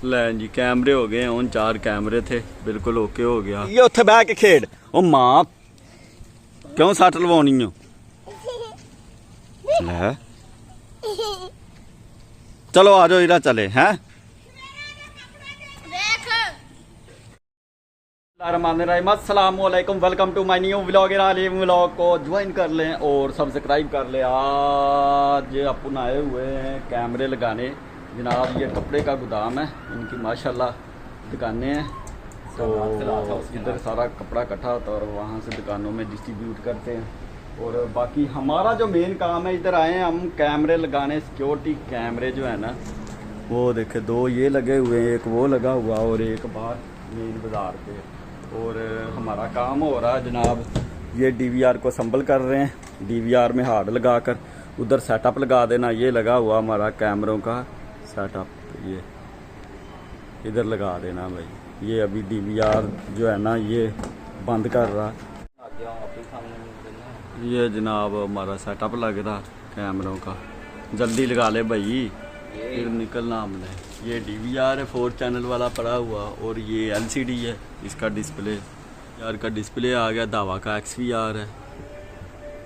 ਲੈ जी कैमरे हो गए ਹੁਣ 4 कैमरे थे बिल्कुल ओके हो गया। ये ਉੱਥੇ ਬਹਿ ਕੇ ਖੇਡ ਉਹ ਮਾਂ ਕਿਉਂ ਸੱਟ ਲਵਾਉਣੀ ਓ ਲੈ चलो आ जाओ इरा चले हैं। अस्सलामुअलैकुम welcome to my new vlog. Vlog को ज्वाइन कर लें और सब्सक्राइब कर लें। आज अपन आए हुए हैं कैमरे लगाने जनाब। ये कपड़े का गोदाम है इनकी माशाल्लाह दुकानें हैं। तो इधर सारा कपड़ा इकट्ठा होता है और वहाँ से दुकानों में डिस्ट्रीब्यूट करते हैं। और बाकी हमारा जो मेन काम है इधर आए हैं हम कैमरे लगाने। सिक्योरिटी कैमरे जो है ना वो देखे 2 ये लगे हुए हैं, एक वो लगा हुआ और एक बाहर मेन बाज़ार पे। और हमारा काम हो रहा है जनाब ये DVR को संभल कर रहे हैं। DVR में हार्ड लगाकर उधर सेटअप लगा देना। ये लगा हुआ हमारा कैमरों का सेटअप, ये इधर लगा देना भाई। ये अभी DVR जो है ना ये बंद कर रहा। ये जनाब हमारा सेटअप लग रहा कैमरों का, जल्दी लगा ले भाई फिर निकलना हमने। ये DVR है 4 चैनल वाला पड़ा हुआ और ये LCD है इसका डिस्प्ले। यार का डिस्प्ले आ गया, दावा का XVR है।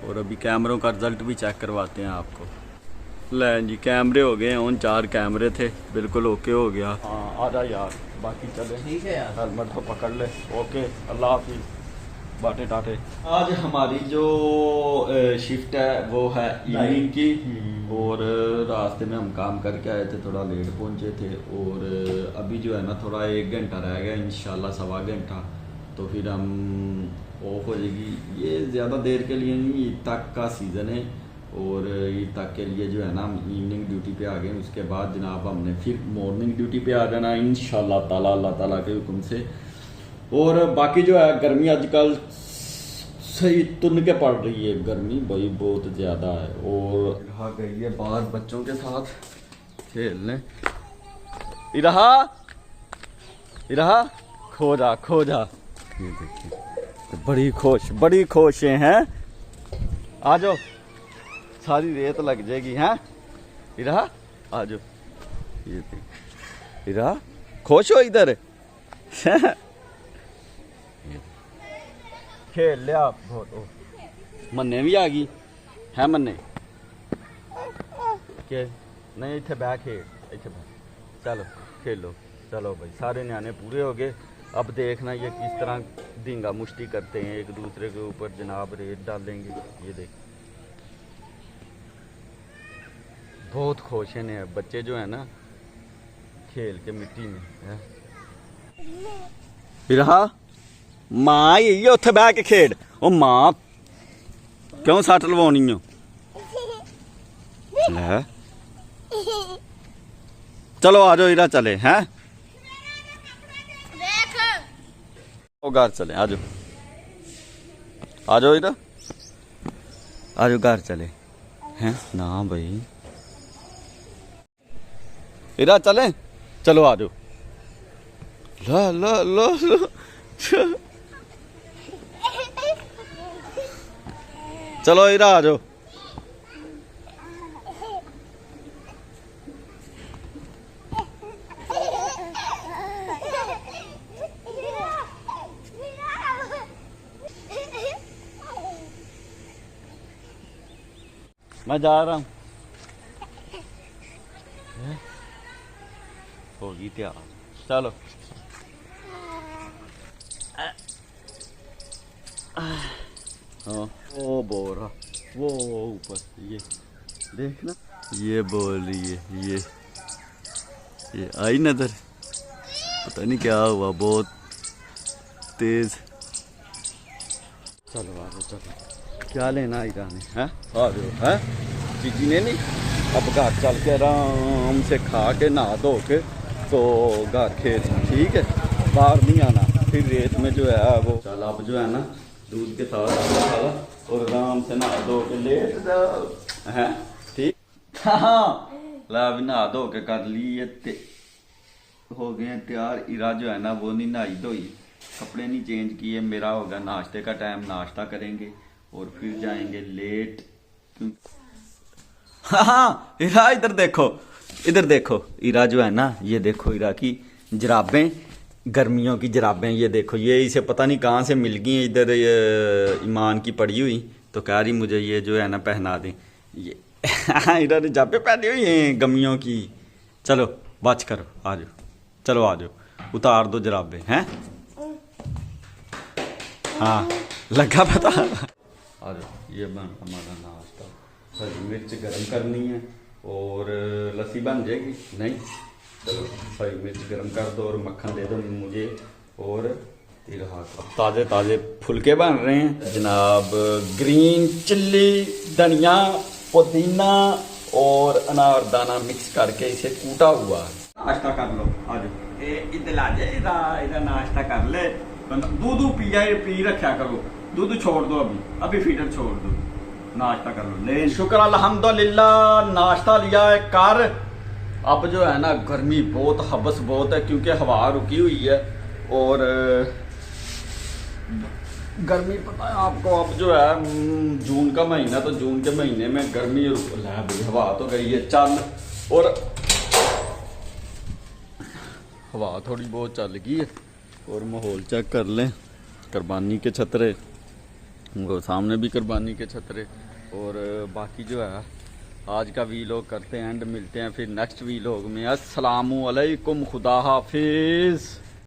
और अभी कैमरों का रिजल्ट भी चेक करवाते हैं आपको। ले जी कैमरे हो गए उन 4 कैमरे थे बिल्कुल ओके हो गया। हाँ आ जा यार बाकी चले ठीक है यार, हेलमेट तो पकड़ ले। ओके अल्लाह हाफिज़ बाटे टाटे। आज हमारी जो शिफ्ट है वो है इवनिंग की और रास्ते में हम काम करके आए थे, थोड़ा लेट पहुंचे थे। और अभी जो है ना थोड़ा 1 घंटा रह गया इंशाल्लाह, 1.25 घंटा तो फिर हम ऑफ हो जाएगी। ये ज़्यादा देर के लिए नहीं, ईद तक का सीज़न है और ईद तक के लिए जो है ना हम इवनिंग ड्यूटी पे आ गए। उसके बाद जनाब हमने फिर मॉर्निंग ड्यूटी पे आ जाना इंशाल्लाह ताला अल्लाह ताला के हुक्म से। और बाकी जो है गर्मी आजकल सही तुन के पड़ रही है, गर्मी भाई बहुत ज़्यादा है। और रहा गई है बाहर बच्चों के साथ खेलने। इरहा इरहा खो जा ये देखिए तो बड़ी खुश हैं। आ जाओ सारी रेत लग जाएगी हैं। इरहा आ जाओ, ये देखिए इरहा खुश हो इधर खेल लिया बहुत। मन्ने भी आ गई है मन्ने के नहीं इतने बह खेल इतने बह चलो खेलो। चलो भाई सारे न्याणे पूरे हो गए। अब देखना ये किस तरह धींगा मुश्ती करते हैं एक दूसरे के ऊपर जनाब, रेत डालेंगे। ये देख बहुत खुश हैं बच्चे जो है ना खेल के मिट्टी में है। रहा मां यही उत्थे बह के खेड ओ मां क्यों सट लवाउणी ओ ले चलो आ जाओ इरा चले हैं। ओ घर चले आ जाओ इरा आ जाओ घर चले हैं ना भाई इरा चले चलो आ जाओ। ला ला ला, ला। चलो इरा आ जाओ। मैं जा रहा हूँ। होगी तैयार चलो। हाँ वो बोल रहा वो ऊपर ये देखना ये बोल रही है ये आई नजर पता नहीं क्या हुआ बहुत तेज। चलो आ जाओ चलो क्या लेना इरा ने हैं आ जाओ है चीजी ने नहीं। अब घर चल के आराम से खा के नहा धो के तो घर खेलना ठीक है, बाहर नहीं आना। फिर रेत में जो है वो चल अब जो है ना दूध के साथ और आराम से नहा धो के लेट है ठीक। हाँ ला भी नहा धो के कर ली हो गए तैयार। इरा जो है ना वो नहीं नहाई धोई, कपड़े नहीं चेंज किए। मेरा होगा नाश्ते का टाइम, नाश्ता करेंगे और फिर जाएंगे लेट। हाँ इरा इधर देखो इधर देखो इरा जो है ना, ये देखो इरा की जराबें, गर्मियों की जराबें, ये देखो, ये इसे पता नहीं कहाँ से मिल गई, इधर ये ईमान की पड़ी हुई, तो कह रही मुझे ये जो है ना पहना दें। ये इरा ने जराबें पहनी हुई हैं गर्मियों की। चलो बच करो, आ जाओ, चलो आ जाओ, उतार दो जराबें हैं। हाँ लगा पता। आ जाओ, ये बन हमारा नाश्ता। हरी मिर्च गर्म करनी है और लस्सी बन जाएगी। नहीं चलो हरी मिर्च गर्म कर दो और मक्खन दे दो मुझे। और ताज़े ताज़े फुलके बन रहे हैं जनाब, ग्रीन चिल्ली, धनिया, पुदीना और अनारदाना मिक्स करके इसे कूटा हुआ। नाश्ता कर लो, आ जाओ, इधर आ जाए, इधर नाश्ता कर ले। दूध पी रखा करो, दूध छोड़ दो, अभी फीडर छोड़ दो, नाश्ता कर लो। ले शुक्र अल्हम्दुलिल्लाह, नाश्ता लिया है कर। अब जो है ना गर्मी बहुत, हबस बहुत है क्योंकि हवा रुकी हुई है और गर्मी पता है आपको। अब जो है जून का महीना, तो जून के महीने में गर्मी हवा तो गई है चल, और हवा थोड़ी बहुत चल गई है। और माहौल चेक कर लें, कुर्बानी के छतरे, वो सामने भी कुर्बानी के छतरे। और बाकी जो है आज का वीलॉग करते हैं एंड, मिलते हैं फिर नेक्स्ट वीलॉग में। अस्सलामु अलैकुम, खुदा हाफिज़।